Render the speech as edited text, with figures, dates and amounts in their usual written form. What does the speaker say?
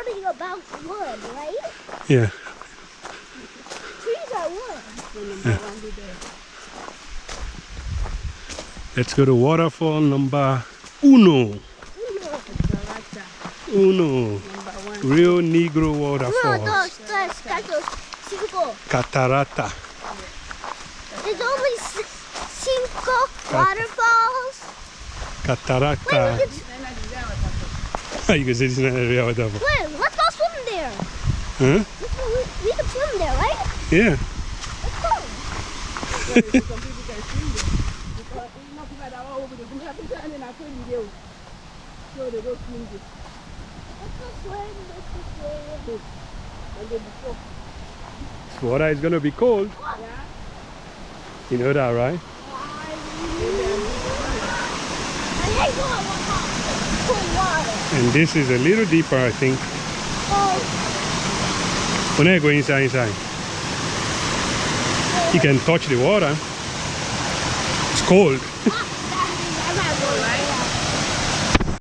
learning about wood, right? Yeah. Trees are wood. Let's go to waterfall number uno. Uno. Real Negro waterfall. 1, 2, 3, 4, 5. Catarata. There's only 5 waterfalls. Catarata. Wait, You can say this is not a real waterfall. wait, let's go swim there. Huh? We can swim there, right? Yeah. Let's go. This water is gonna be cold. You know that, right? I hate cold water. And this is a little deeper, I think. Oh, When I go inside, you can touch the water. It's cold.